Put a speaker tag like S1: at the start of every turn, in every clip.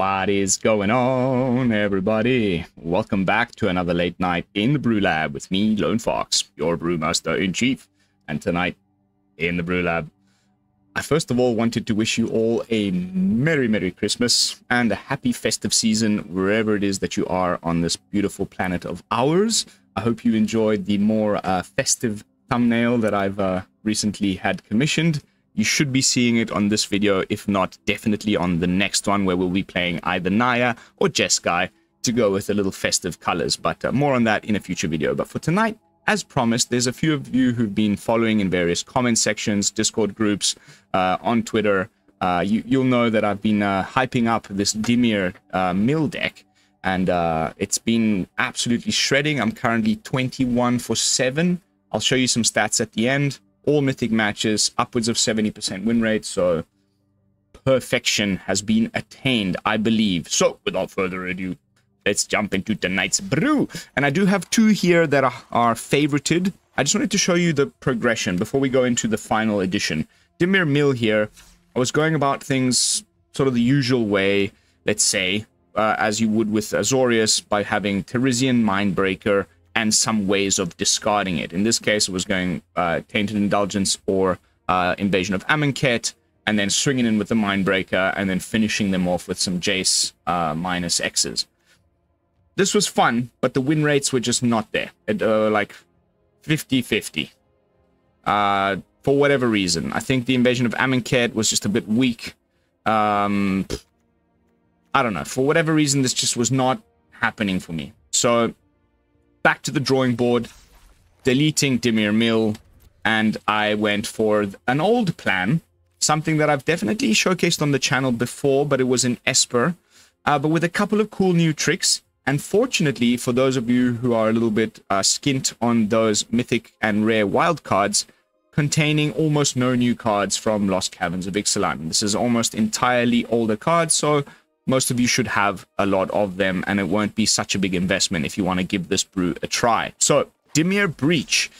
S1: What is going on, everybody? Welcome back to another late night in the BrewLab with me, Lone Fox, your Brewmaster-in-Chief. And tonight, in the BrewLab, I first of all wanted to wish you all a Merry Christmas and a happy festive season wherever it is that you are on this beautiful planet of ours. I hope you enjoyed the more festive thumbnail that I've recently had commissioned. You should be seeing it on this video, if not, definitely on the next one, where we'll be playing either Naya or Jeskai to go with a little festive colors, but more on that in a future video. But for tonight, as promised, there's a few of you who've been following in various comment sections, Discord groups, on Twitter. You'll know that I've been hyping up this Dimir mill deck, and it's been absolutely shredding. I'm currently 21 for 7. I'll show you some stats at the end. All Mythic matches, upwards of 70% win rate, so perfection has been attained, I believe. So, without further ado, let's jump into tonight's brew. And I do have two here that are favorited. I just wanted to show you the progression before we go into the final edition. Dimir Mill here, I was going about things sort of the usual way, let's say, as you would with Azorius, by having Teresian, Mindbreaker, and some ways of discarding it. In this case, it was going Tainted Indulgence or Invasion of Amonkhet, and then swinging in with the Mindbreaker, and then finishing them off with some Jace minus X's. This was fun, but the win rates were just not there. Like 50-50. For whatever reason. I think the Invasion of Amonkhet was just a bit weak. I don't know. For whatever reason, this just was not happening for me. So, back to the drawing board, deleting Dimir Mill, and I went for an old plan, something that I've definitely showcased on the channel before, but it was in Esper, but with a couple of cool new tricks. And fortunately, for those of you who are a little bit skint on those mythic and rare wildcards, containing almost no new cards from Lost Caverns of Ixalan. This is almost entirely older cards, so most of you should have a lot of them, and it won't be such a big investment if you want to give this brew a try. So, Dimir Breach.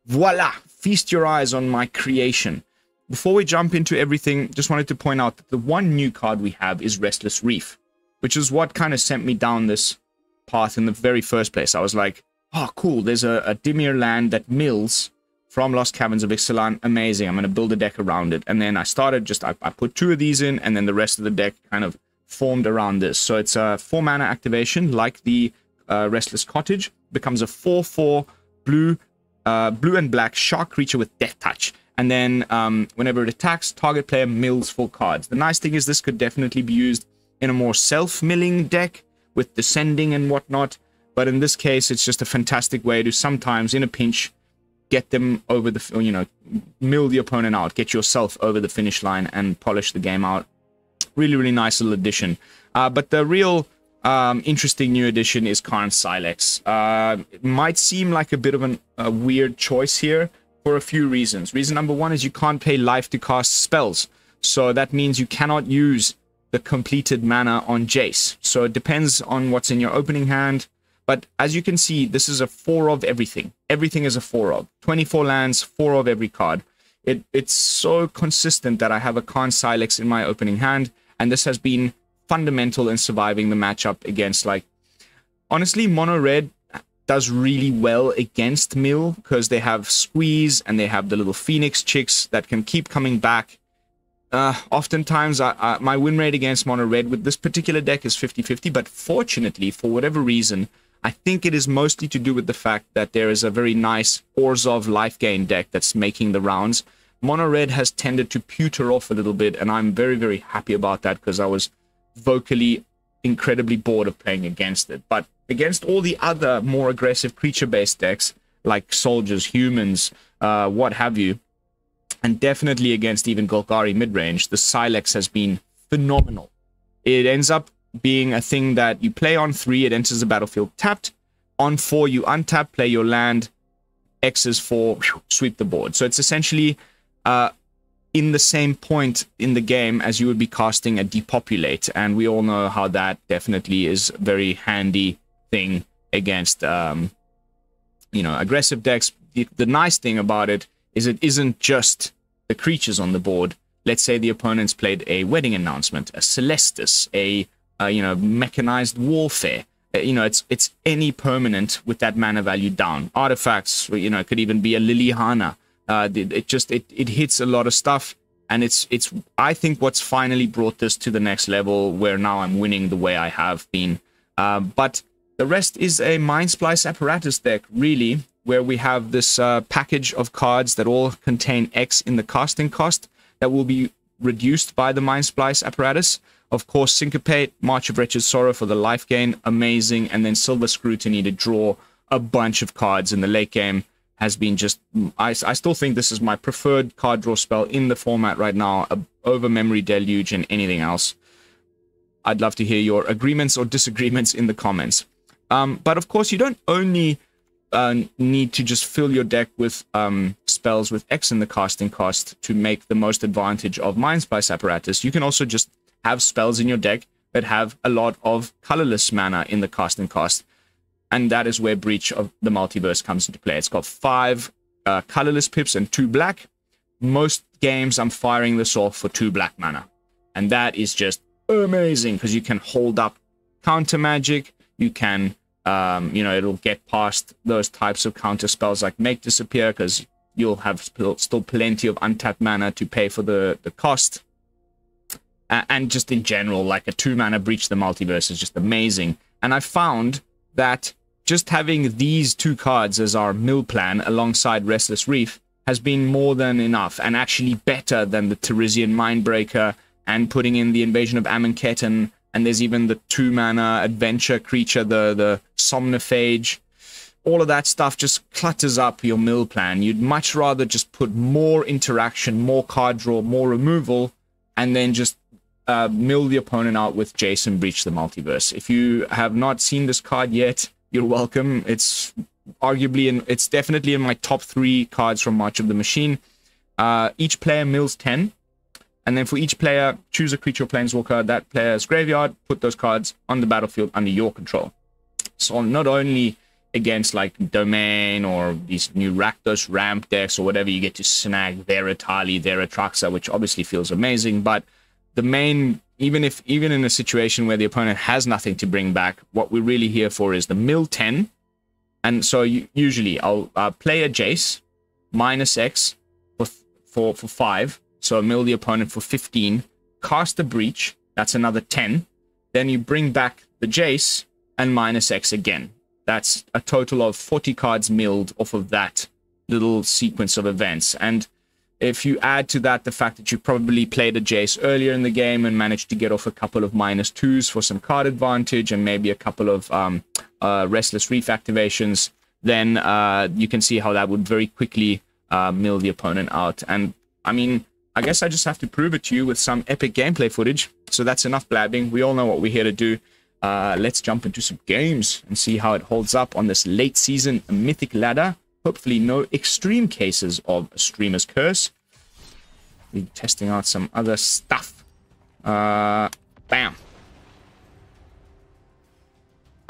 S1: Voila! Feast your eyes on my creation. Before we jump into everything, just wanted to point out that the one new card we have is Restless Reef, which is what kind of sent me down this path in the very first place. I was like, oh, cool, there's a Dimir land that mills from Lost Caverns of Ixalan. Amazing, I'm going to build a deck around it. And then I started just, I put 2 of these in, and then the rest of the deck kind of formed around this. So it's a 4-mana activation, like the Restless Cottage. Becomes a 4/4 blue and black shark creature with Death Touch. And then whenever it attacks, target player mills 4 cards. The nice thing is this could definitely be used in a more self-milling deck with descending and whatnot. But in this case, it's just a fantastic way to sometimes, in a pinch, get them over the, you know, mill the opponent out, get yourself over the finish line and polish the game out. Really nice little addition. But the real interesting new addition is Karn Sylex. It might seem like a bit of a weird choice here for a few reasons. Reason number 1 is you can't pay life to cast spells. So that means you cannot use the completed mana on Jace. So it depends on what's in your opening hand. But as you can see, this is a 4 of everything. Everything is a 4 of. 24 lands, 4 of every card. It's so consistent that I have a Karn Sylex in my opening hand, and this has been fundamental in surviving the matchup against, like, honestly, Mono Red does really well against Mill, because they have Squeeze, and they have the little Phoenix chicks that can keep coming back. Oftentimes, my win rate against Mono Red with this particular deck is 50-50, but fortunately, for whatever reason, I think it is mostly to do with the fact that there is a very nice Orzhov life gain deck that's making the rounds. Mono Red has tended to pewter off a little bit, and I'm very happy about that, because I was vocally incredibly bored of playing against it. But against all the other more aggressive creature-based decks, like soldiers, humans, what have you, and definitely against even Golgari midrange, the Sylex has been phenomenal. It ends up being a thing that you play on 3, it enters the battlefield tapped. On 4, you untap, play your land, X's 4, sweep the board. So it's essentially in the same point in the game as you would be casting a Depopulate, and we all know how that definitely is a very handy thing against, you know, aggressive decks. The nice thing about it is it isn't just the creatures on the board. Let's say the opponents played a Wedding Announcement, a Celestus, a you know, mechanized warfare. You know, it's any permanent with that mana value down. Artifacts, you know, it could even be a Liliana. It hits a lot of stuff, and it's I think what's finally brought this to the next level, where now I'm winning the way I have been. But the rest is a Mindsplice Apparatus deck, really, where we have this package of cards that all contain X in the casting cost that will be reduced by the Mindsplice Apparatus. Of course, Syncopate, March of Wretched Sorrow for the life gain, amazing, and then Silver Scrutiny to draw a bunch of cards in the late game has been just... I still think this is my preferred card draw spell in the format right now, over Memory Deluge and anything else. I'd love to hear your agreements or disagreements in the comments. But of course, you don't only need to just fill your deck with spells with X in the casting cost to make the most advantage of Mindsplice Apparatus. You can also just have spells in your deck that have a lot of colorless mana in the casting cost. And that is where Breach of the Multiverse comes into play. It's got 5 colorless pips and 2 black. Most games I'm firing this off for 2 black mana. And that is just amazing, because you can hold up counter magic. You can, you know, it'll get past those types of counter spells like Make Disappear, because you'll have still plenty of untapped mana to pay for the cost. And just in general, like a 2-mana Breach the Multiverse is just amazing. And I found that just having these 2 cards as our mill plan alongside Restless Reef has been more than enough, and actually better than the Teresian Mindbreaker, and putting in the Invasion of Amonkhet, and there's even the 2-mana adventure creature, the Somnophage. All of that stuff just clutters up your mill plan. You'd much rather just put more interaction, more card draw, more removal, and then just mill the opponent out with Jace and Breach the Multiverse. If you have not seen this card yet, you're welcome. It's arguably, it's definitely in my top 3 cards from March of the Machine. Each player mills 10, and then for each player, choose a creature or planeswalker, that player's graveyard, put those cards on the battlefield under your control. So not only against like Domain or these new Rakdos ramp decks or whatever, you get to snag their Atali, their Atraxa, which obviously feels amazing, but the main, even in a situation where the opponent has nothing to bring back, what we're really here for is the mill 10. And so usually I'll play a Jace, minus X for 5. So mill the opponent for 15. Cast a Breach, that's another 10. Then you bring back the Jace and minus X again. That's a total of 40 cards milled off of that little sequence of events. And if you add to that the fact that you probably played a Jace earlier in the game and managed to get off a couple of -2s for some card advantage and maybe a couple of Restless Reef activations, then you can see how that would very quickly mill the opponent out. And, I mean, I guess I just have to prove it to you with some epic gameplay footage. So that's enough blabbing. We all know what we're here to do. Let's jump into some games and see how it holds up on this late season Mythic ladder. Hopefully no extreme cases of a Streamer's Curse. We're testing out some other stuff. Bam.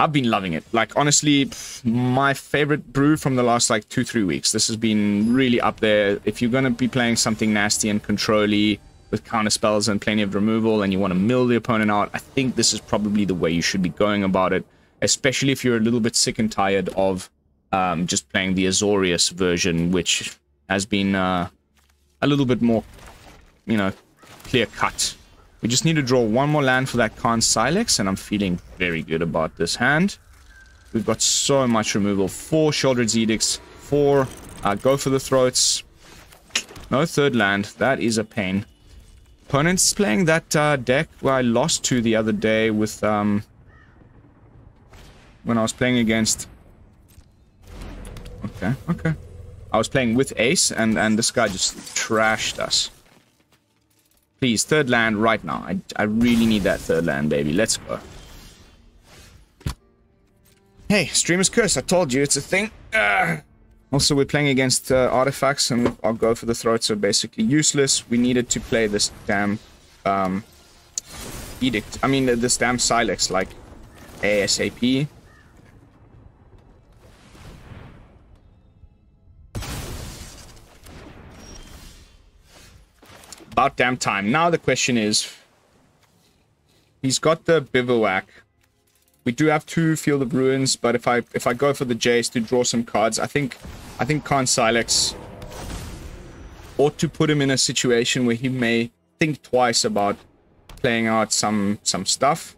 S1: I've been loving it. Like, honestly, my favorite brew from the last, like, 2-3 weeks. This has been really up there. If you're going to be playing something nasty and control-y with counter spells and plenty of removal and you want to mill the opponent out, I think this is probably the way you should be going about it. Especially if you're a little bit sick and tired of just playing the Azorius version, which has been a little bit more, you know, clear-cut. We just need to draw one more land for that Karn Sylex, and I'm feeling very good about this hand. We've got so much removal. 4 Sheoldred's Edicts, 4 Go for the Throats. No third land. That is a pain. Opponent's playing that deck where I lost to the other day with when I was playing against... Okay. I was playing with Ace, and this guy just trashed us. Please, third land right now. I really need that third land, baby. Let's go. Hey, Streamer's Curse. I told you, it's a thing. Also, we're playing against artifacts, and our Go for the Throats are basically useless. We needed to play this damn Edict. I mean, this damn Sylex, like, ASAP. About damn time. Now the question is, He's got the Bivouac. We do have 2 Field of Ruins, but if I go for the Jace to draw some cards, I think Karn Sylex ought to put him in a situation where he may think twice about playing out some stuff.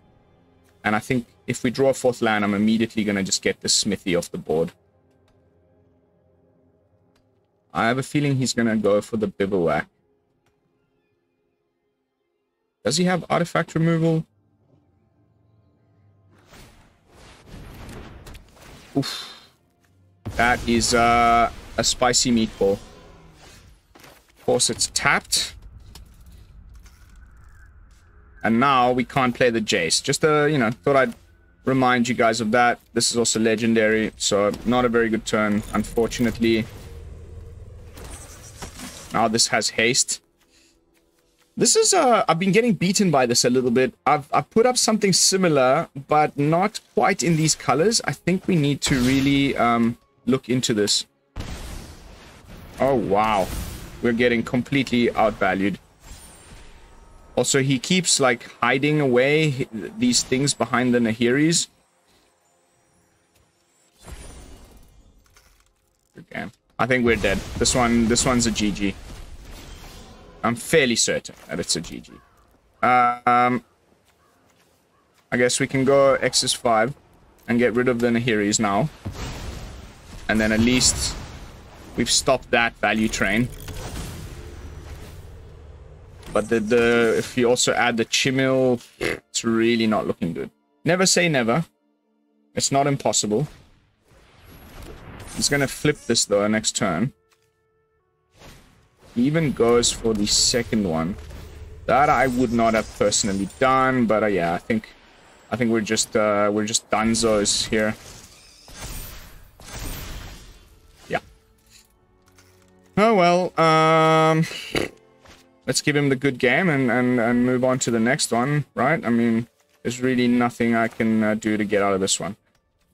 S1: And I think if we draw a 4th land, I'm immediately going to just get the Smithy off the board. I have a feeling he's going to go for the Bivouac. Does he have artifact removal? Oof. That is a spicy meatball. Of course, it's tapped. And now we can't play the Jace. Just, you know, thought I'd remind you guys of that. This is also legendary, so not a very good turn, unfortunately. Now this has haste. This is, I've been getting beaten by this a little bit. I've put up something similar, but not quite in these colors. I think we need to really look into this. Oh, wow. We're getting completely outvalued. Also, he keeps, like, hiding away these things behind the Nahiris. Okay. I think we're dead. This one's a GG. I'm fairly certain that it's a GG. I guess we can go X's5 and get rid of the Nahiris now. And then at least we've stopped that value train. But if you also add the Chimil, it's really not looking good. Never say never. It's not impossible. He's gonna flip this though next turn. He even goes for the second one. That I would not have personally done, but yeah, I think we're just dunzos here. Yeah. Oh well. Let's give him the good game and move on to the next one, right? I mean, there's really nothing I can do to get out of this one.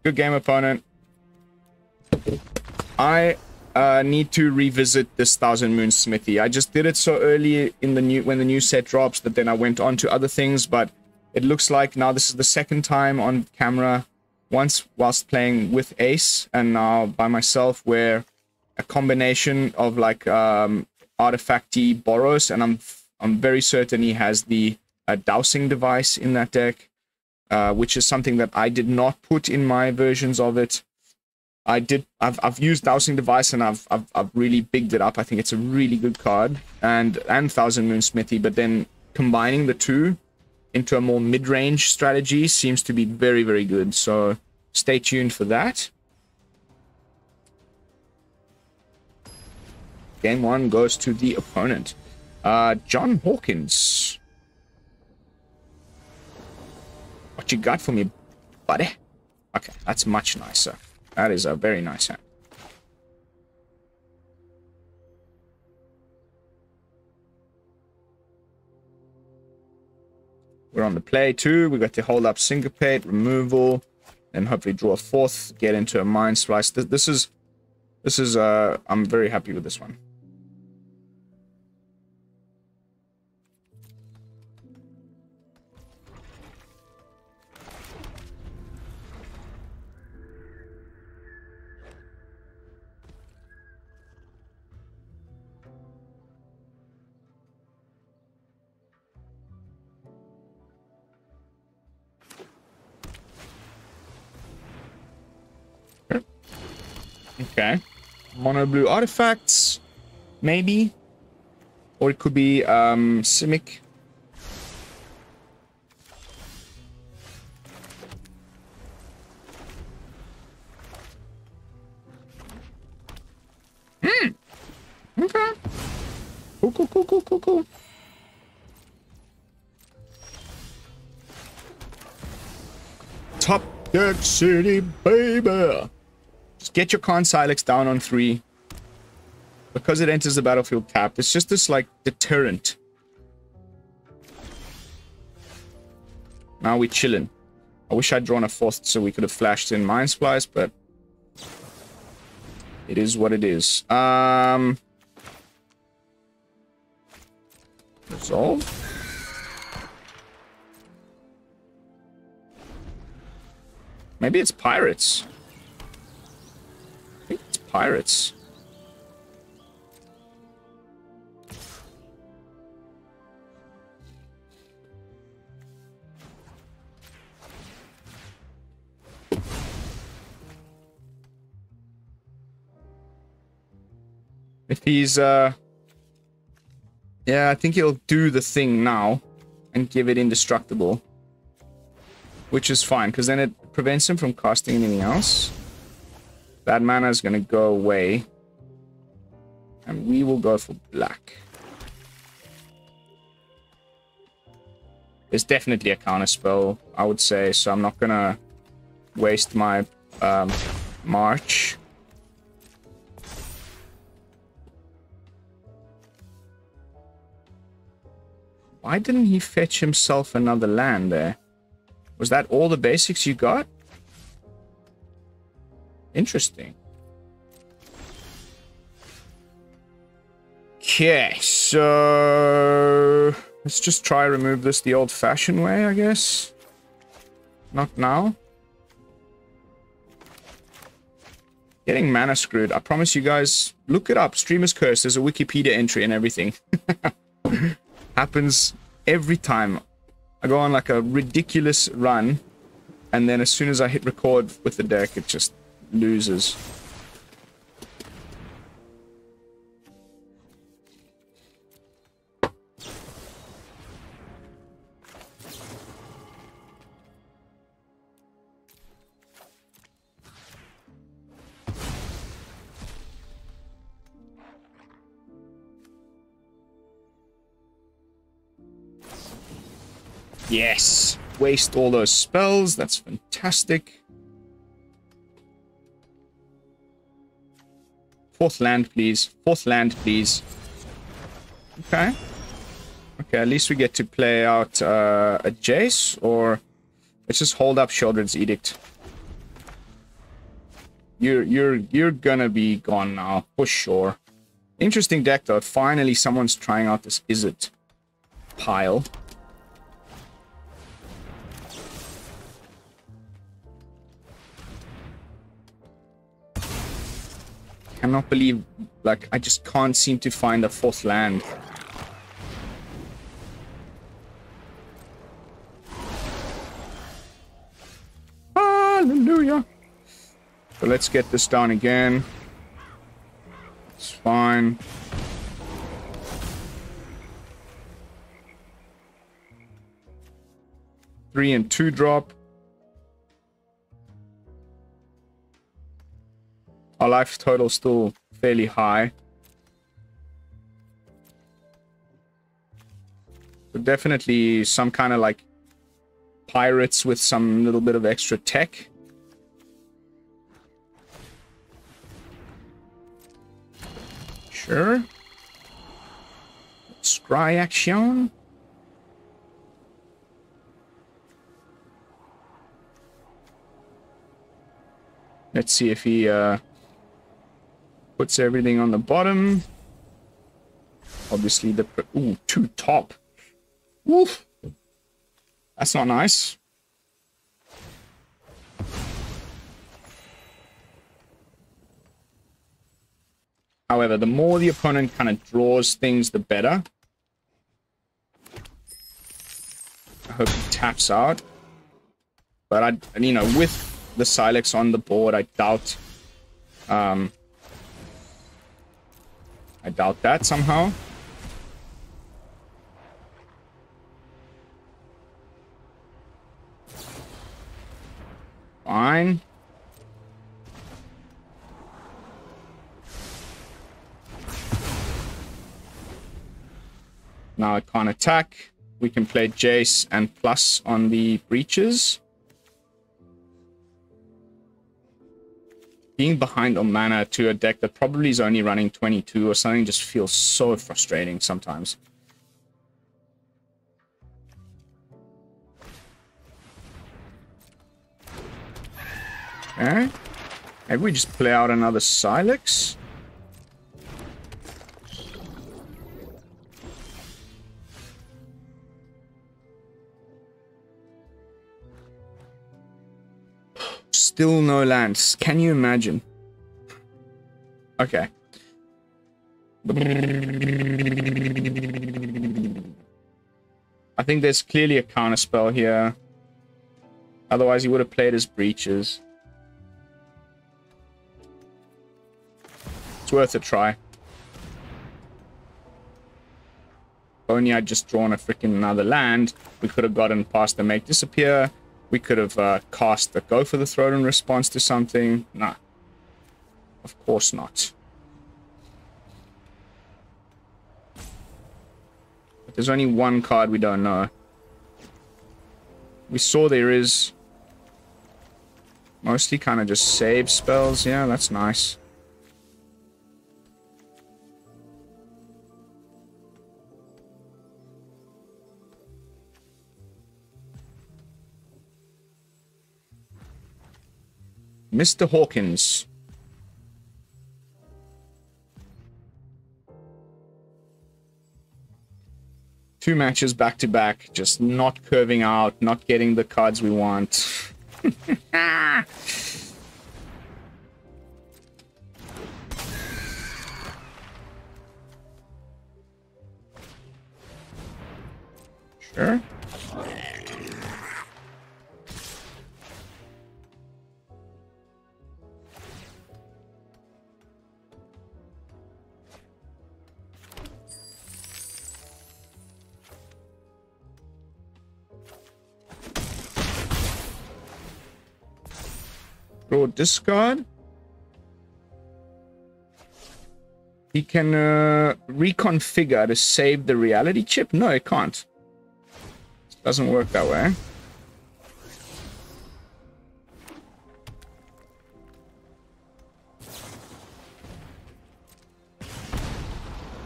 S1: Good game, opponent. I need to revisit this Thousand Moon Smithy. I just did it so early in the when the new set drops that then I went on to other things, but it looks like now this is the second time on camera, once whilst playing with Ace and now by myself, where a combination of like artifacty Boros, and I'm very certain he has the dowsing device in that deck, which is something that I did not put in my versions of it. I've used dowsing device and I've really bigged it up. I think it's a really good card, and Thousand Moon Smithy, but then combining the two into a more mid-range strategy seems to be very, very good. So stay tuned for that. Game 1 goes to the opponent. John Hawkins. What you got for me, buddy? Okay, that's much nicer. That is a very nice hand. We're on the play too. We got to hold up Syncopate, removal, and hopefully draw a 4th, get into a Mindsplice. This is I'm very happy with this one. Okay. Mono blue artifacts, maybe. Or it could be Simic. Okay. Cool. Top deck city, baby. Just get your Karn Sylex down on 3. Because it enters the battlefield tapped, it's just this, like, deterrent. Now we chillin'. I wish I'd drawn a 4th so we could have flashed in Mindsplice, but it is what it is. Resolve. Maybe it's pirates. I think it's pirates. If he's, yeah, I think he'll do the thing now and give it indestructible. Which is fine, because then it prevents him from casting anything else. That mana is going to go away. And we will go for black. There's definitely a counter spell, I would say, so I'm not going to waste my March. Why didn't he fetch himself another land there? Was that all the basics you got? Interesting. Okay, so let's just try remove this the old-fashioned way, I guess. Not now. Getting mana screwed. I promise you guys, look it up. Streamer's Curse. There's a Wikipedia entry and everything. Happens every time. I go on like a ridiculous run, and then as soon as I hit record with the deck, it just loses. Yes! Waste all those spells. That's fantastic. Fourth land, please. Fourth land, please. Okay. Okay, at least we get to play out a Jace, or let's just hold up Sheoldred's Edict. You're gonna be gone now, for sure. Interesting deck, though. Finally, someone's trying out this Izzet pile. Cannot believe, like, I just can't seem to find a fourth land. Hallelujah. So let's get this down again. It's fine. Three and 2 drop. Our life total still fairly high. So definitely some kind of like pirates with some little bit of extra tech. Sure. Scry action. Let's see if he puts everything on the bottom. Obviously the... Ooh, 2 top. Oof. That's not nice. However, the more the opponent kind of draws things, the better. I hope he taps out. But you know, with the Sylex on the board, I doubt that somehow. Fine. Now it can't attack. We can play Jace and plus on the breaches. Being behind on mana to a deck that probably is only running 22 or something just feels so frustrating sometimes. Okay. Maybe we just play out another Sylex. Still no lands. Can you imagine? Okay. I think there's clearly a counter spell here. Otherwise, he would have played his breaches. It's worth a try. If only I'd just drawn a freaking another land, we could have gotten past the Make Disappear. We could have cast the Go for the Throat in response to something. Nah. Of course not. But there's only one card we don't know. We saw there is mostly kind of just save spells. Yeah, that's nice. Mr. Hawkins. Two matches back to back, just not curving out, not getting the cards we want. Sure. Draw discard. He can reconfigure to save the reality chip? No, it can't. Doesn't work that way.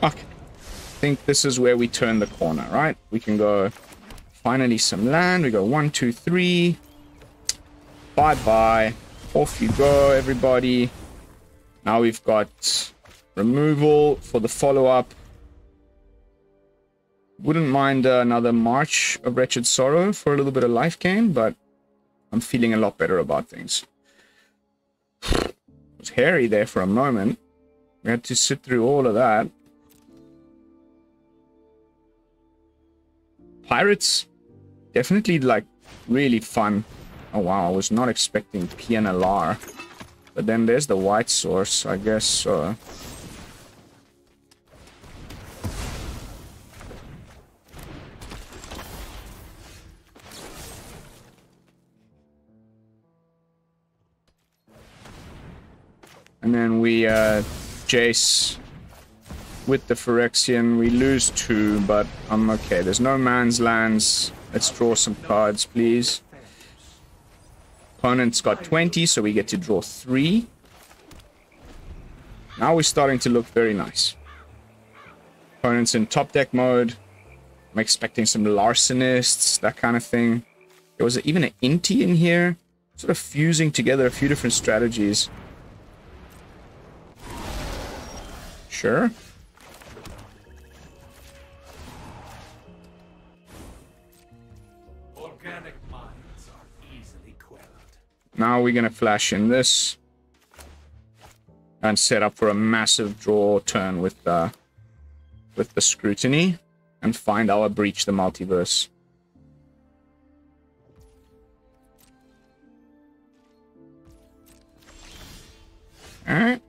S1: Okay. I think this is where we turn the corner, right? We can go finally some land. We go 1, 2, 3. Bye-bye. Off you go, everybody. Now we've got removal for the follow-up. Wouldn't mind another March of Wretched Sorrow for a little bit of life gain, but I'm feeling a lot better about things. It was hairy there for a moment. We had to sit through all of that. Pirates, definitely like really fun. Oh wow, I was not expecting PNLR. But then there's the white source, I guess so. And then we Jace with the Phyrexian. We lose 2, but I'm okay. There's no man's lands. Let's draw some cards, please. Opponent's got 20, so we get to draw 3. Now we're starting to look very nice. Opponent's in top deck mode. I'm expecting some Larcenists, that kind of thing. There was even an Inti in here. Sort of fusing together a few different strategies. Sure.
S2: Organic minds are easily quelled.
S1: Now we're gonna flash in this and set up for a massive draw turn with the Scrutiny and find our Breach the Multiverse. Alright.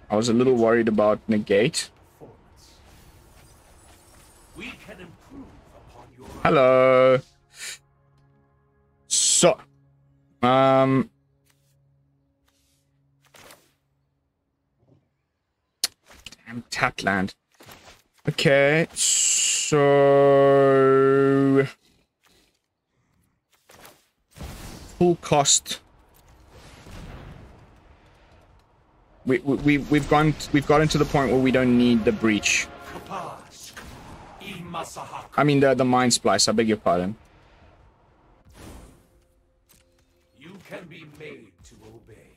S1: I was a little worried about negate.
S2: We can improve upon your
S1: Hello. So, damn Tatland. Okay, so full cost. We've gotten to the point where we don't need the breach. I mean the Mindsplice, I beg your pardon.
S2: You can be made to obey.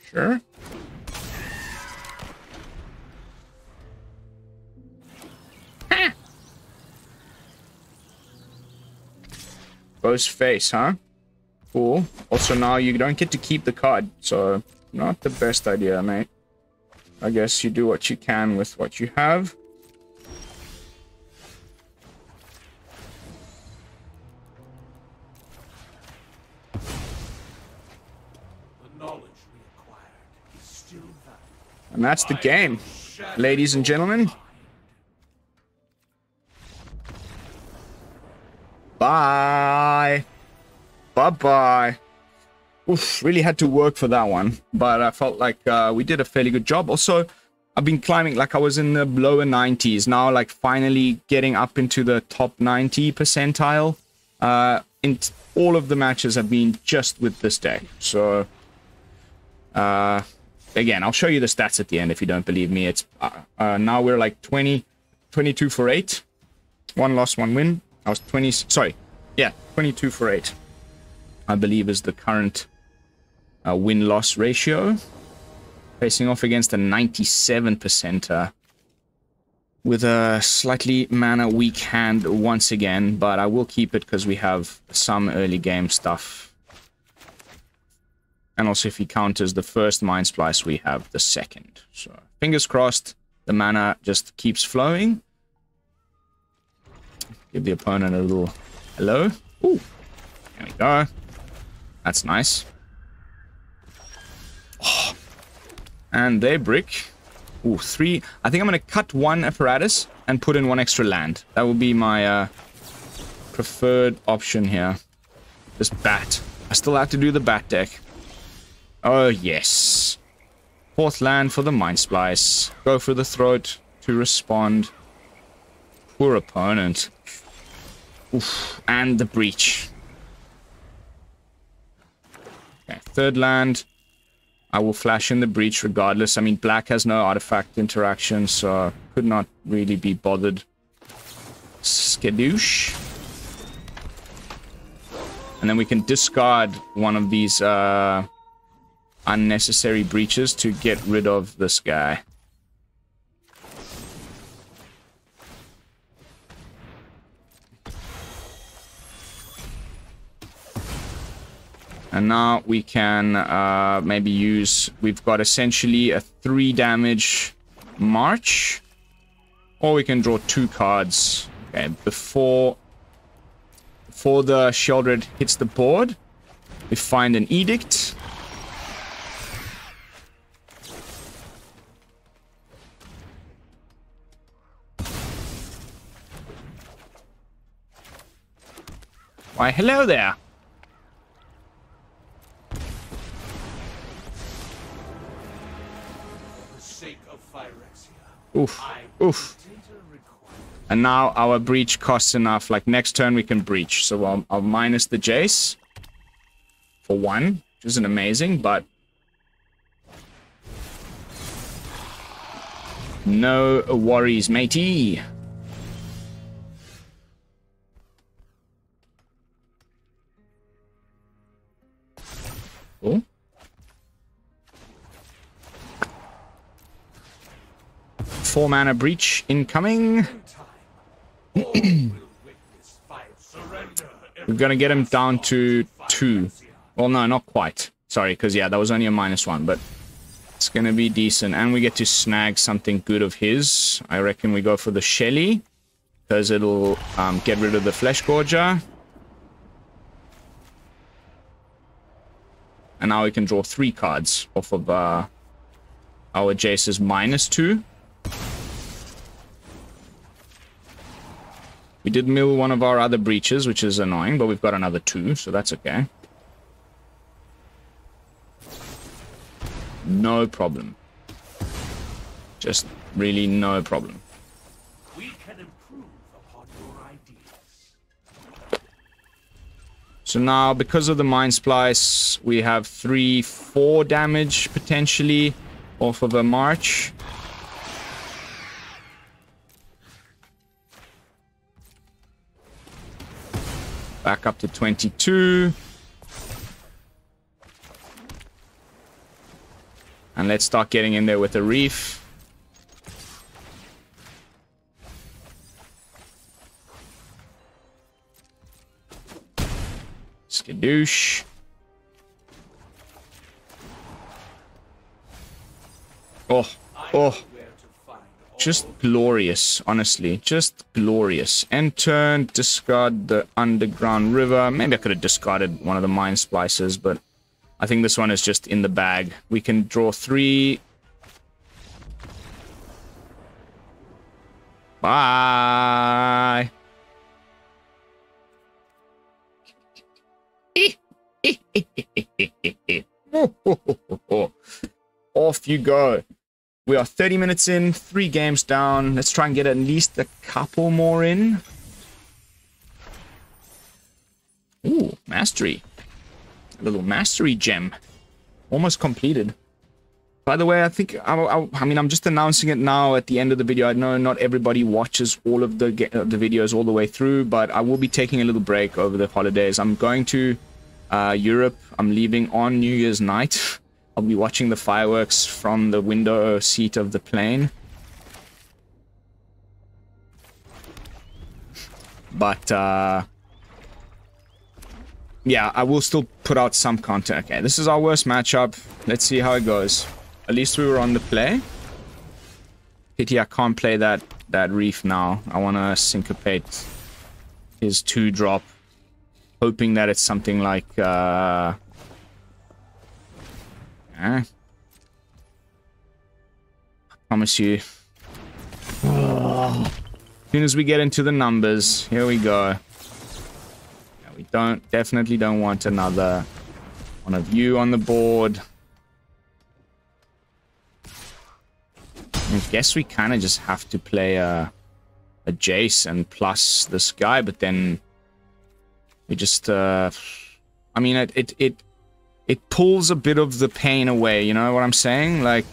S1: Sure. Ghost face, huh? Cool. Also now you don't get to keep the card, so not the best idea, mate. I guess you do what you can with what you have.
S2: The knowledge we acquired is still valuable.
S1: And that's the game, ladies and gentlemen. Bye. Bye-bye. Oof, really had to work for that one. But I felt like we did a fairly good job. Also, I've been climbing, like I was in the lower 90s. Now, like, finally getting up into the top 90 percentile. In all of the matches have been just with this deck. So, again, I'll show you the stats at the end if you don't believe me. It's now we're like 22 for 8. 1 loss, 1 win. I was 22 for 8. I believe is the current win-loss ratio. Facing off against a 97%er with a slightly mana-weak hand once again, but I will keep it because we have some early game stuff. And also if he counters the first Mindsplice, we have the second. So fingers crossed, the mana just keeps flowing. Give the opponent a little hello. Ooh, there we go. That's nice. Oh. And they brick. Ooh, 3. I think I'm going to cut 1 apparatus and put in 1 extra land. That would be my preferred option here. This bat. I still have to do the bat deck. Oh, yes. 4th land for the Mindsplice. Go for the throat to respond. Poor opponent. Oof. And the breach. Okay, 3rd land. I will flash in the breach regardless. I mean, black has no artifact interaction, so could not really be bothered. Skadoosh. And then we can discard one of these unnecessary breaches to get rid of this guy. And now we can maybe use... We've got essentially a 3 damage March. Or we can draw 2 cards. Okay, before the Sheoldred hits the board, we find an Edict. Why, hello there. Oof, oof. And now our breach costs enough. Like, next turn we can breach. So I'll minus the Jace. For 1, which isn't amazing, but... No worries, matey. Cool. 4 mana breach incoming. We're gonna get him down to 2. Well, no, not quite. Sorry, because yeah, that was only a -1, but it's gonna be decent. And we get to snag something good of his. I reckon we go for the Shelly, because it'll get rid of the Flesh Gorger. And now we can draw 3 cards off of our Jace's -2. We did mill one of our other breaches, which is annoying, but we've got another 2, so that's okay. No problem. Just really no problem.
S2: We can improve upon your ideas.
S1: So now, because of the Mindsplice, we have 3-4 damage, potentially, off of a March. Back up to 22. And let's start getting in there with a Reef. Skadoosh. Oh, oh. Just glorious, honestly. Just glorious. End turn, discard the underground river. Maybe I could have discarded one of the mind splices, but I think this one is just in the bag. We can draw 3. Bye. Off you go. We are 30 minutes in, 3 games down. Let's try and get at least a couple more in. Ooh, mastery. A little mastery gem. Almost completed. By the way, I think, I mean, I'm just announcing it now at the end of the video. I know not everybody watches all of the videos all the way through, but I will be taking a little break over the holidays. I'm going to Europe. I'm leaving on New Year's night. I'll be watching the fireworks from the window seat of the plane. But, yeah, I will still put out some content. Okay, this is our worst matchup. Let's see how it goes. At least we were on the play. Pity I can't play that reef now. I want to syncopate his 2-drop. Hoping that it's something like, I promise you. Oh. As soon as we get into the numbers, here we go. Yeah, we definitely don't want another one of you on the board. I guess we kind of just have to play a Jace and plus this guy, but then we just, I mean, it pulls a bit of the pain away, you know what I'm saying? Like,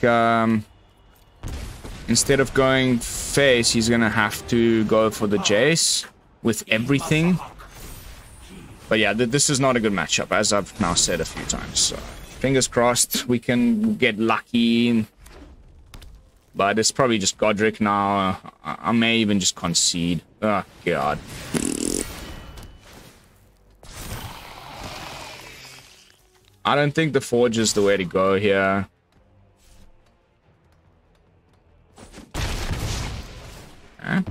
S1: instead of going face, he's gonna have to go for the Jace with everything. But yeah, this is not a good matchup, as I've now said a few times. So, fingers crossed we can get lucky. But it's probably just Godric now. I may even just concede. Oh, God. I don't think the Forge is the way to go here. Okay.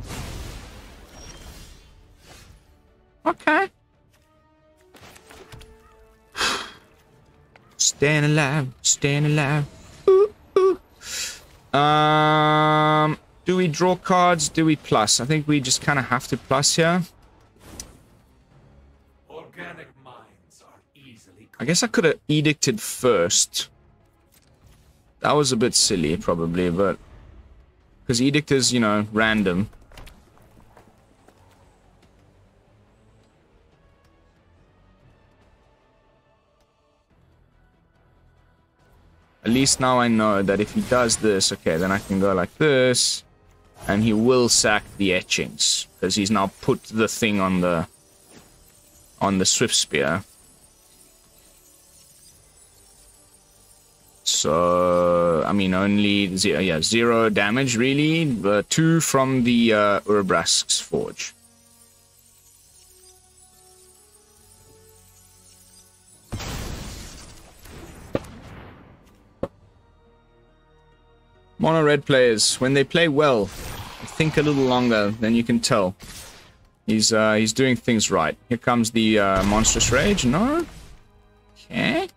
S1: Okay. Staying alive, staying alive. Ooh, ooh. Do we draw cards? Do we plus? I think we just kind of have to plus here.
S2: Organic minds are easily.
S1: I guess I could have edicted first. That was a bit silly, probably, but because edict is, you know, random. At least now I know that if he does this, okay, then I can go like this, and he will sack the etchings because he's now put the thing on the Swift Spear. So, I mean, only zero damage really, but 2 from the Urabrask's Forge. Mono red players, when they play well, they think a little longer, then you can tell. He's doing things right. Here comes the Monstrous Rage. No? Okay.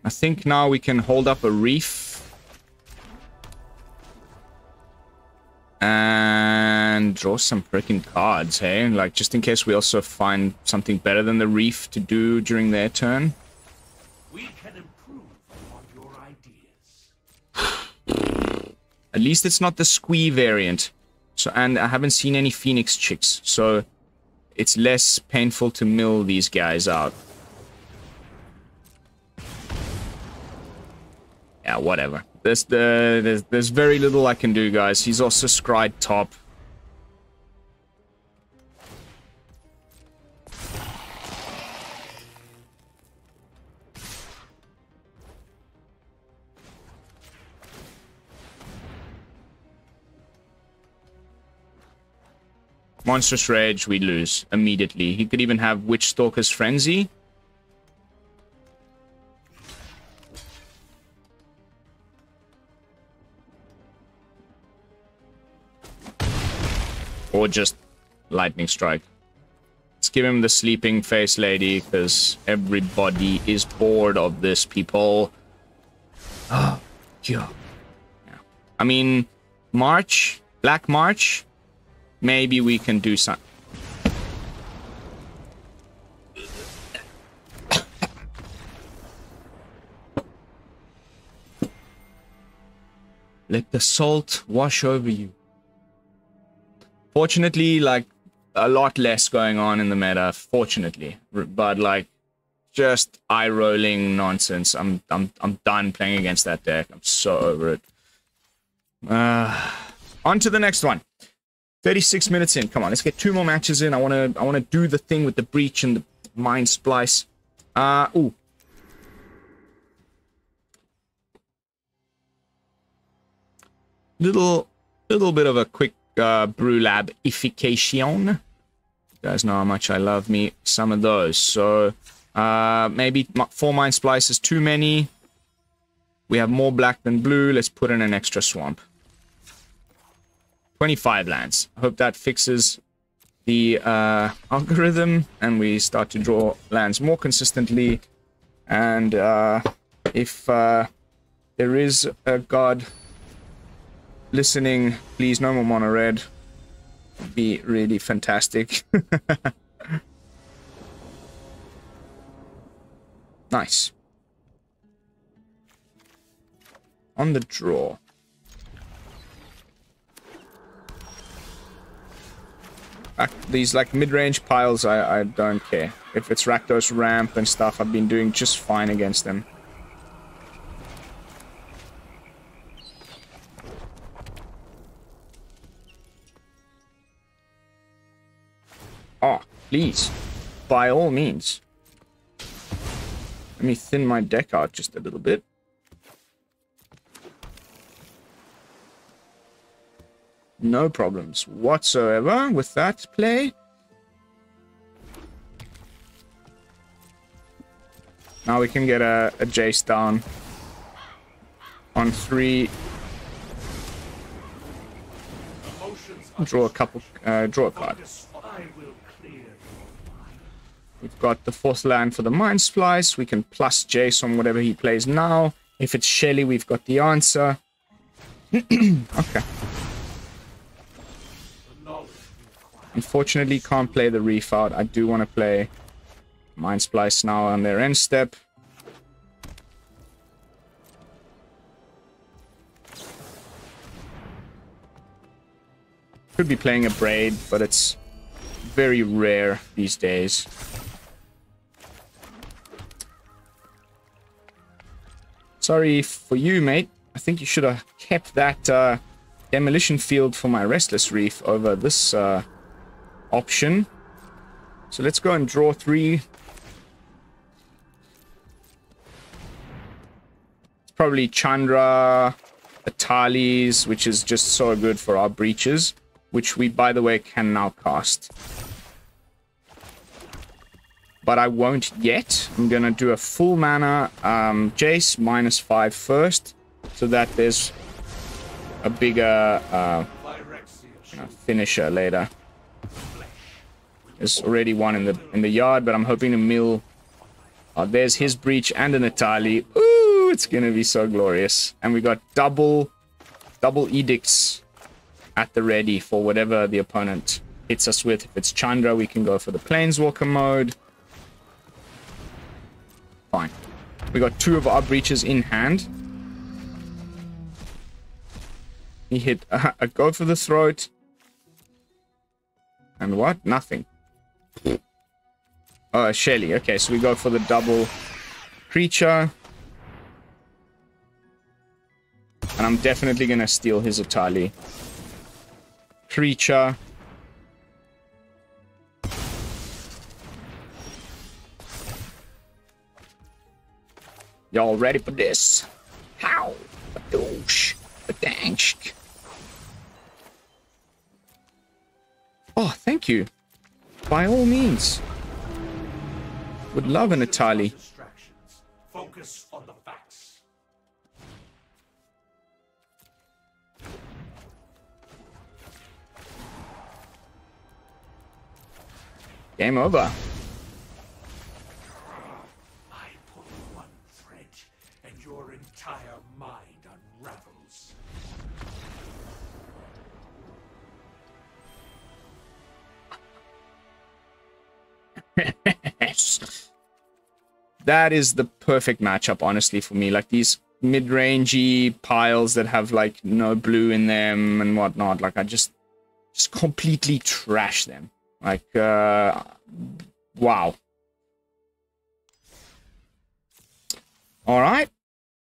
S1: I think now we can hold up a Reef. And draw some freaking cards, hey? Like, just in case we also find something better than the Reef to do during their turn.
S2: We can improve on your ideas.
S1: At least it's not the Squee variant. So, and I haven't seen any Phoenix chicks, so it's less painful to mill these guys out. Yeah, whatever. There's very little I can do, guys. He's also scryed top. Monstrous Rage, we lose immediately. He could even have Witch Stalker's Frenzy. Or just Lightning Strike. Let's give him the Sleeping Face Lady, because everybody is bored of this, people. Oh, yeah. I mean, March, Black March, maybe we can do something. Let the salt wash over you. Fortunately, like, a lot less going on in the meta, fortunately. But, like, just eye-rolling nonsense. I'm done playing against that deck. I'm so over it. On to the next one. 36 minutes in. Come on, let's get 2 more matches in. I wanna do the thing with the Breach and the Mindsplice. Ooh. Little bit of a quick BrewLab-ification. You guys know how much I love me some of those. So, maybe 4 Mindsplice is too many. We have more black than blue. Let's put in an extra swamp. 25 lands. I hope that fixes the algorithm and we start to draw lands more consistently. And if there is a god listening, please no more mono red. It'd be really fantastic. Nice. On the draw. These like mid-range piles, I don't care. If it's Rakdos ramp and stuff, I've been doing just fine against them. Oh, please. By all means. Let me thin my deck out just a little bit. No problems whatsoever with that play. Now we can get a Jace down on 3. Draw a couple, draw a card. We've got the 4th land for the Mindsplice. We can plus Jace on whatever he plays now. If it's Shelly, we've got the answer. Okay. Unfortunately, can't play the Reef out. I do want to play Mindsplice now on their end step. Could be playing a Braid, but it's very rare these days. Sorry for you, mate. I think you should have kept that demolition field for my Restless Reef over this option. So let's go and draw 3. It's probably Chandra, Atalis, which is just so good for our breaches, which we, by the way, can now cast. But I won't yet. I'm gonna do a full mana Jace -5 first, so that there's a bigger finisher later. There's already one in the yard, but I'm hoping to mill. There's his Breach and an Atali. Ooh, it's gonna be so glorious. And we got double edicts at the ready for whatever the opponent hits us with. If it's Chandra, we can go for the Planeswalker mode. Fine. We got 2 of our breaches in hand. He hit a go for the throat. And what? Nothing. Oh, Shelly. Okay, so we go for the double creature. And I'm definitely going to steal his Atali. Creature. Y'all ready for this? How? Badoosh. Badangsh. Oh, thank thank you. By all means. Would love an Itali.
S2: Distractions. Focus on the facts.
S1: Game over.
S2: I pull one thread, and your entire mind unravels.
S1: That is the perfect matchup, honestly, for me. Like these mid-rangey piles that have like no blue in them and whatnot. Like I just completely trash them. Like wow. All right,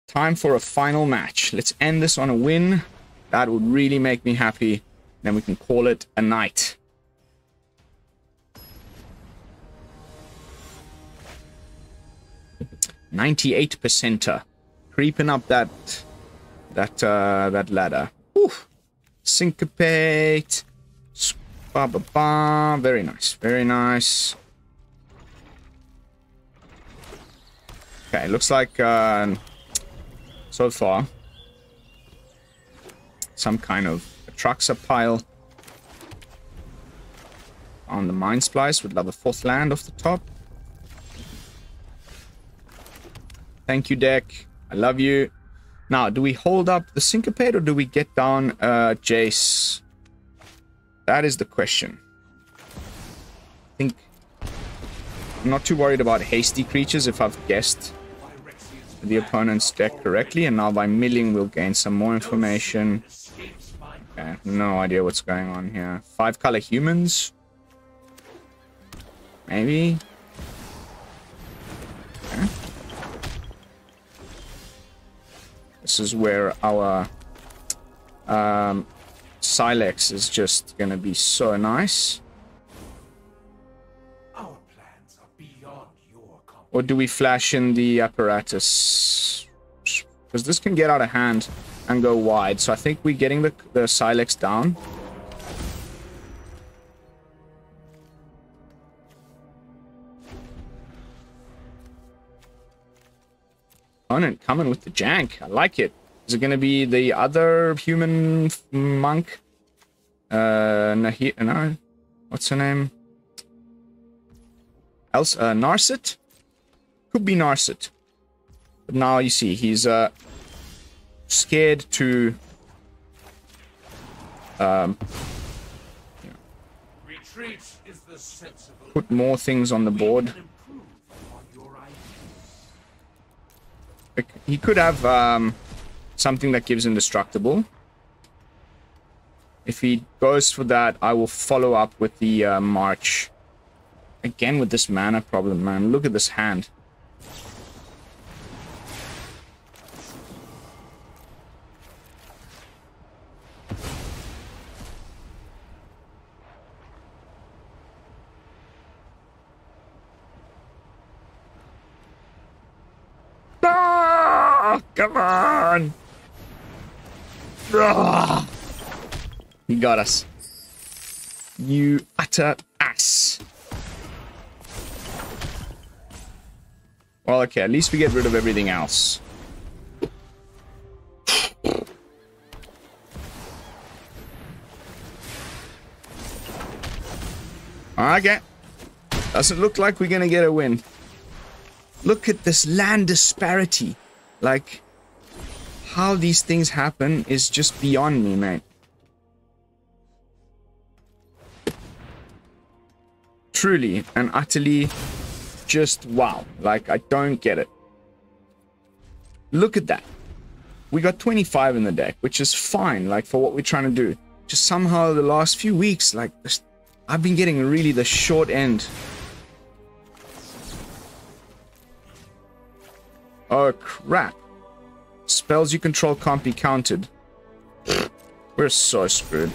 S1: time for a final match. Let's end this on a win. That would really make me happy. Then we can call it a night. %98%er, creeping up that ladder. Whew. Syncopate. Ba ba ba. Very nice. Very nice. Okay, looks like so far some kind of Atraxa pile on the Mindsplice. Would love a 4th land off the top. Thank you, deck. I love you. Now, do we hold up the Syncopate or do we get down Jace? That is the question. I think I'm not too worried about hasty creatures if I've guessed the opponent's deck correctly. And now by milling, we'll gain some more information. Okay, no idea what's going on here. 5-color humans? Maybe? Okay. This is where our Sylex is just going to be so nice.
S2: Our plans are beyond your comprehension.
S1: Or do we flash in the apparatus? Because this can get out of hand and go wide. So I think we're getting the Sylex down. Opponent coming with the jank. I like it. Is it going to be the other human monk? No. What's her name? Narset? Could be Narset. But now you see, he's scared to
S2: Retreat is the sensible.
S1: put more things on the board.
S2: Improve on your ideas.
S1: He could have something that gives indestructible. If he goes for that, I will follow up with the March. Again with this mana problem, man. Look at this hand. Ah, come on! Ah, he got us. You utter ass. Well, okay, at least we get rid of everything else. Okay. Doesn't look like we're gonna get a win. Look at this land disparity. Like, how these things happen is just beyond me, mate. Truly and utterly just wow. Like, I don't get it. Look at that. We got 25 in the deck, which is fine, like, for what we're trying to do. Just somehow the last few weeks, like, I've been getting really the short end. Oh, crap. Spells you control can't be countered. We're so screwed.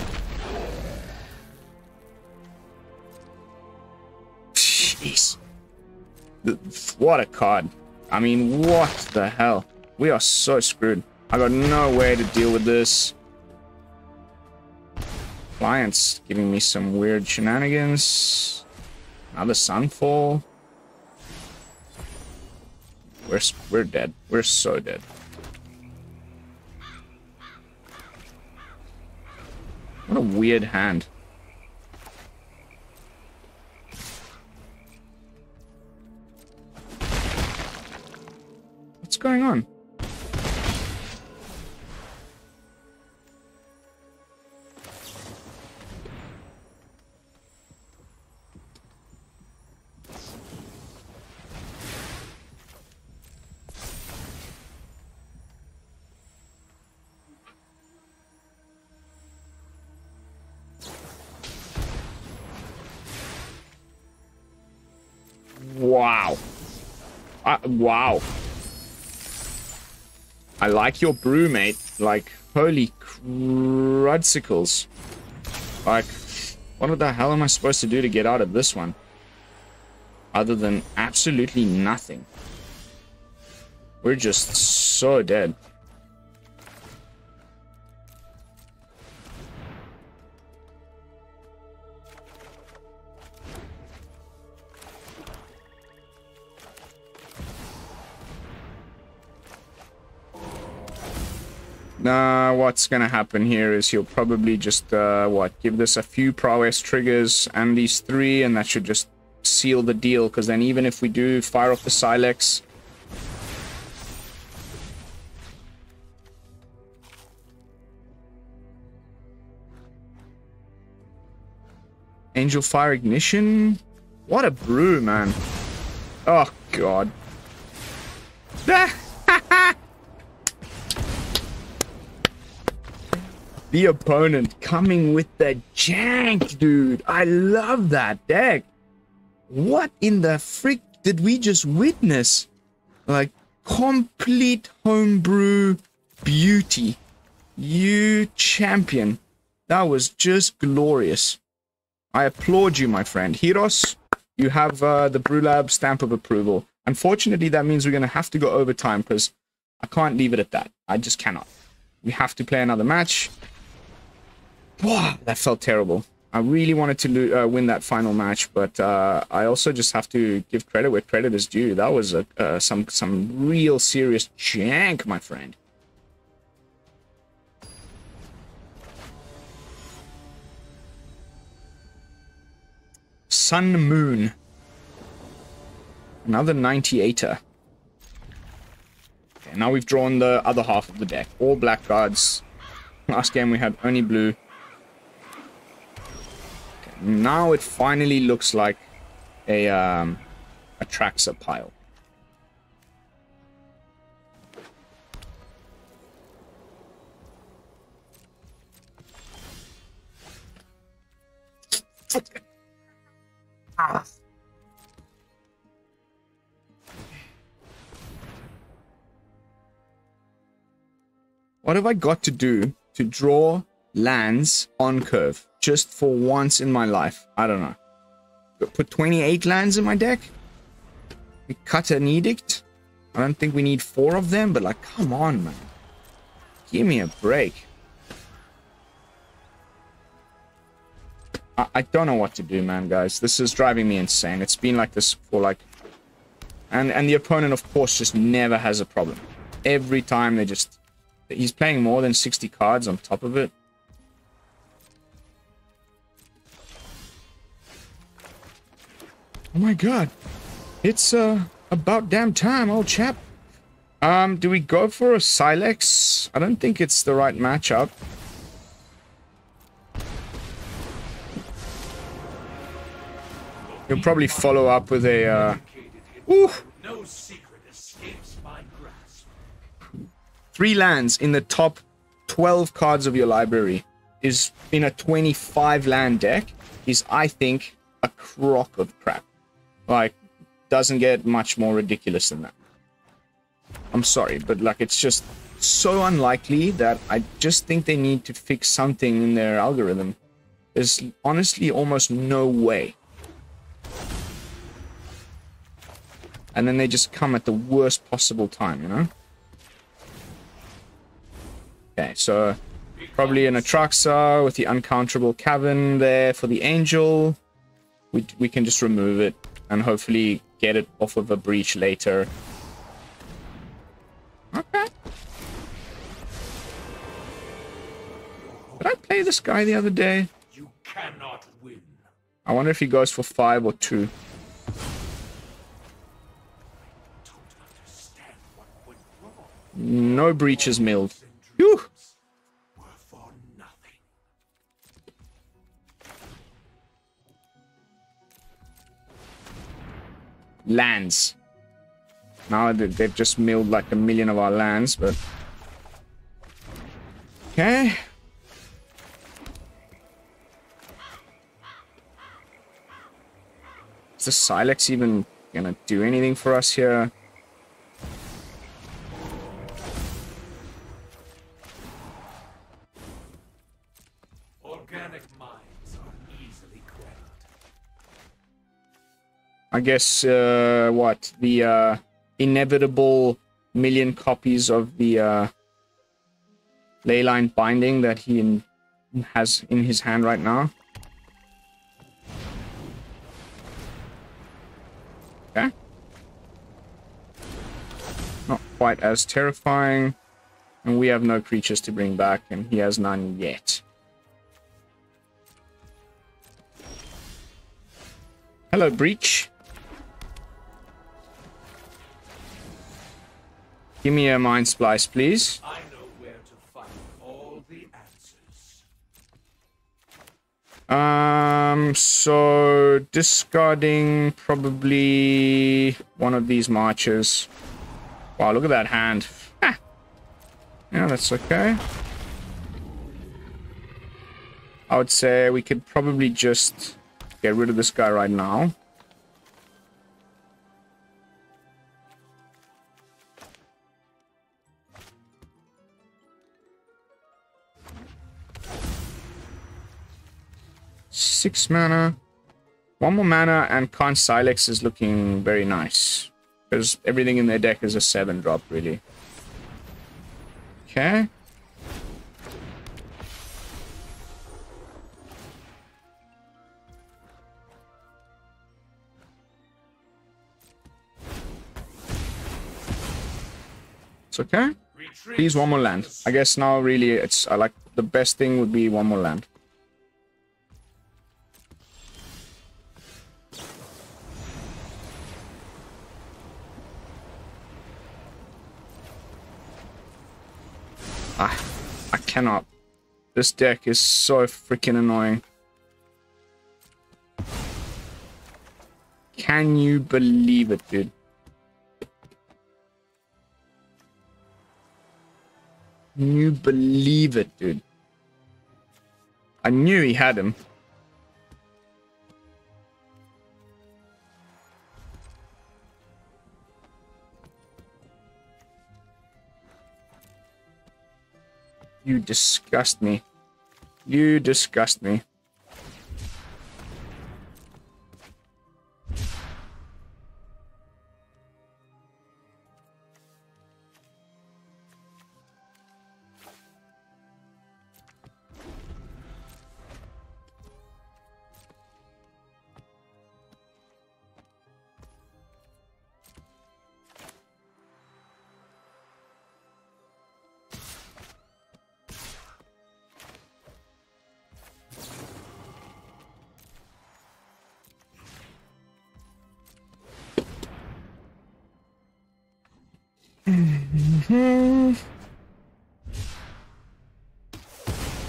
S1: Jeez. What a card. I mean, what the hell? We are so screwed. I got no way to deal with this. client's giving me some weird shenanigans. Another sunfall. We're dead. We're so dead. What a weird hand. What's going on? Wow. Wow. I like your brew, mate. Like, holy crudsicles. Like, what the hell am I supposed to do to get out of this one? Other than absolutely nothing. We're just so dead. What's gonna happen here is he'll probably just, give this a few prowess triggers and these 3, and that should just seal the deal, because then even if we do fire off the Sylex... Angel Fire Ignition? What a brew, man. Oh, God. The opponent coming with the jank, dude. I love that deck. What in the frick did we just witness? Like, complete homebrew beauty. You champion. That was just glorious. I applaud you, my friend. Heroes, you have the BrewLab stamp of approval. Unfortunately, that means we're going to have to go overtime because I can't leave it at that. I just cannot. We have to play another match. Wow, that felt terrible. I really wanted to win that final match, but I also just have to give credit where credit is due. That was some real serious jank, my friend. Sun Moon. Another 98er. Okay, now we've drawn the other half of the deck. All black cards. Last game we had only blue. Now it finally looks like a Traxxas pile. What have I got to do to draw lands on curve? Just for once in my life. I don't know. Put 28 lands in my deck? We cut an Edict? I don't think we need 4 of them, but like, come on, man. Give me a break. I don't know what to do, man, guys. This is driving me insane. It's been like this for like... And the opponent, of course, just never has a problem. Every time they just... He's playing more than 60 cards on top of it. Oh my god. It's about damn time, old chap. Do we go for a Sylex? I don't think it's the right matchup. He'll probably follow up with a
S2: No secret escapes my grasp.
S1: 3 lands in the top 12 cards of your library is in a 25 land deck is, I think, a crock of crap. Like, doesn't get much more ridiculous than that. I'm sorry, but like, it's just so unlikely that I just think they need to fix something in their algorithm. There's honestly almost no way. And then they just come at the worst possible time, you know? Okay, so Probably an Atraxa with the uncounterable Cavern there for the Angel. We can just remove it and hopefully get it off of a Breach later. Okay. Did I play this guy the other day?
S2: You cannot win.
S1: I wonder if he goes for 5 or 2. No Breaches milled. Whew. Lands. Now they've just milled like 1,000,000 of our lands, but... Okay. Is the Sylex even gonna do anything for us here?
S2: Organic minds are easily quelled.
S1: I guess, what? The, inevitable 1,000,000 copies of the, Leyline Binding that he has in his hand right now. Okay. Not quite as terrifying. And we have no creatures to bring back, and he has none yet. Hello, Breach. Give me a Mindsplice, please.
S2: I know where to find all the answers.
S1: So discarding probably one of these marches. Wow, look at that hand. Ah. Yeah, that's okay. I would say we could probably just get rid of this guy right now. Six mana. 1 more mana and Karn Sylex is looking very nice. Because everything in their deck is a 7-drop, really. Okay. It's okay. Please, 1 more land. I guess now really it's like the best thing would be 1 more land. I cannot. This deck is so freaking annoying. Can you believe it, dude? Can you believe it, dude? I knew he had him. You disgust me. You disgust me.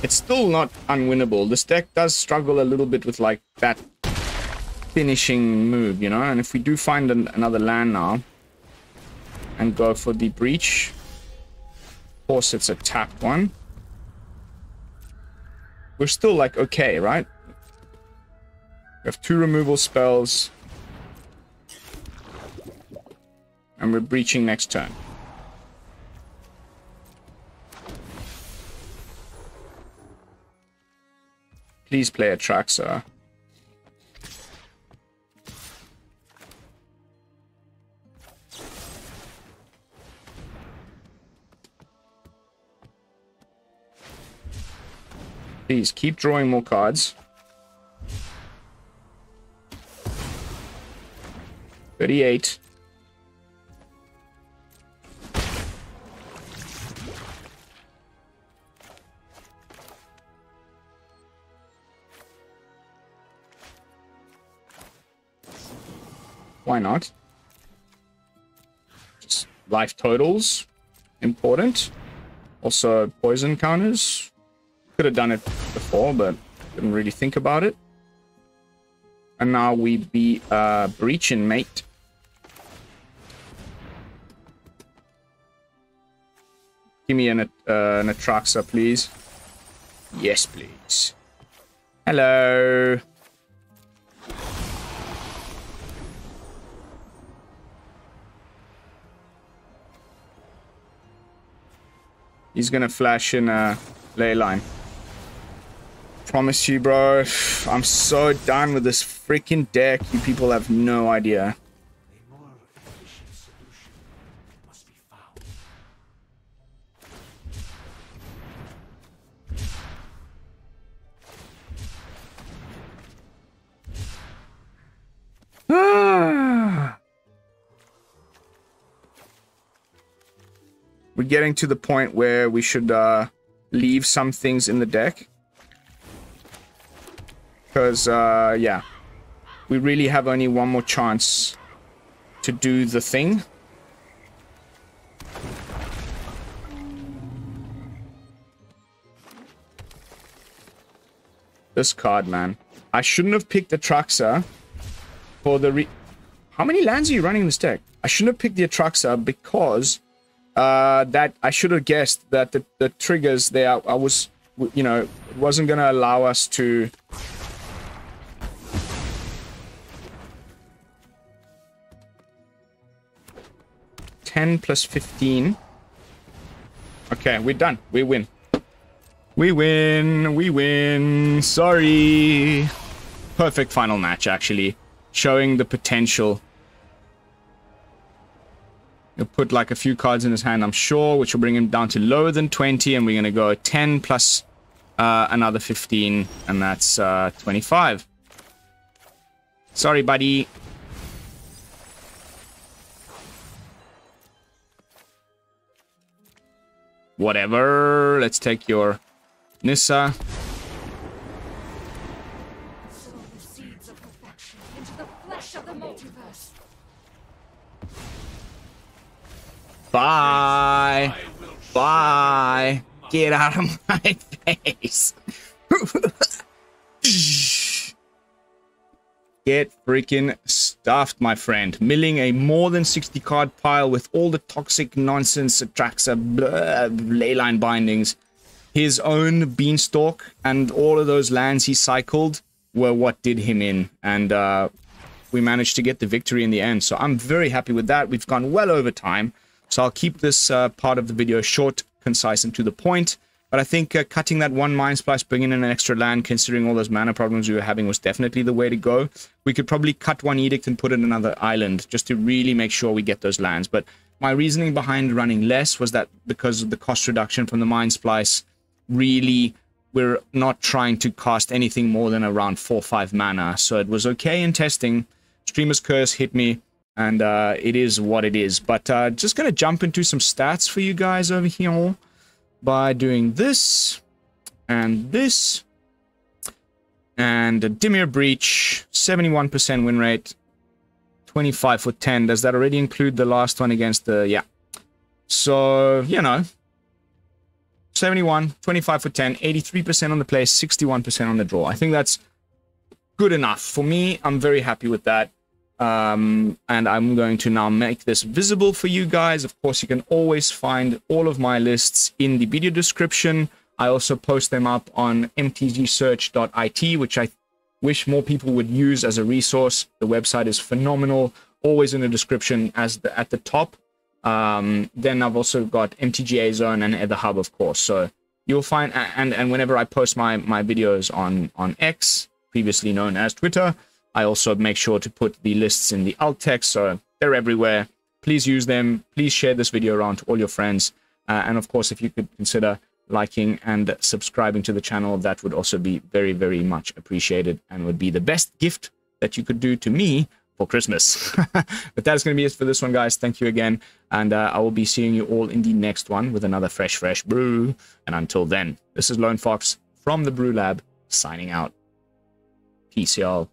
S1: It's still not unwinnable. This deck does struggle a little bit with like that finishing move, you know, and if we do find another land now and go for the Breach, of course it's a tapped one, we're still like okay, right? We have 2 removal spells and we're breaching next turn. Please play a Traxa. Please keep drawing more cards. 38. Why not? Just life totals. Important. Also, poison counters. Could have done it before, but didn't really think about it. And now we be breaching, mate. Give me an Atraxa, please. Yes, please. Hello. He's gonna flash in a ley line. Promise you, bro. I'm so done with this freaking deck. You people have no idea.
S2: A more efficient solution must be
S1: found. We're getting to the point where we should leave some things in the deck. Because, yeah, we really have only one more chance to do the thing. This card, man. I shouldn't have picked the Atraxa for the How many lands are you running in this deck? I shouldn't have picked the Atraxa because that I should have guessed that the triggers there, I was, you know, it wasn't going to allow us to... +15. Okay, we're done. We win. We win. We win. Sorry. Perfect final match, actually. Showing the potential. He'll put like a few cards in his hand, I'm sure, which will bring him down to lower than 20, and we're going to go 10 plus another 15, and that's 25. Sorry, buddy. Whatever. Let's take your Nissa.
S3: Sow the seeds of perfection into the flesh of the multiverse.
S1: Bye. Bye. Get out of my face. Get freaking stuffed, my friend. Milling a more than 60 card pile with all the toxic nonsense, Atraxa, leyline bindings. His own beanstalk and all of those lands he cycled were what did him in. And we managed to get the victory in the end. So I'm very happy with that. We've gone well over time. So I'll keep this part of the video short, concise, and to the point. But I think cutting that one Mindsplice, bringing in an extra land, considering all those mana problems we were having, was definitely the way to go. We could probably cut one Edict and put in another island, just to really make sure we get those lands. But my reasoning behind running less was that because of the cost reduction from the Mindsplice, really, we're not trying to cost anything more than around 4 or 5 mana. So it was okay in testing. Streamer's Curse hit me, and it is what it is. But just going to jump into some stats for you guys over here by doing this and this. And Dimir Breach, 71% win rate, 25 for 10. Does that already include the last one against the... Yeah. So, you know, 71, 25 for 10, 83% on the play, 61% on the draw. I think that's good enough. For me, I'm very happy with that. And I'm going to now make this visible for you guys. Of course, you can always find all of my lists in the video description. I also post them up on mtgsearch.it, which I wish more people would use as a resource. The website is phenomenal, always in the description as at the top. Then I've also got MTGA Zone and the Hub, of course. So you'll find, and whenever I post my videos on X, previously known as Twitter, I also make sure to put the lists in the alt text, so they're everywhere. Please use them. Please share this video around to all your friends. And of course, if you could consider liking and subscribing to the channel. That would also be very, very much appreciated and would be the best gift that you could do to me for Christmas. But that's going to be it for this one, guys. Thank you again. And I will be seeing you all in the next one with another fresh brew. And until then, this is Lone Fox from the BrewLab signing out. Peace, y'all.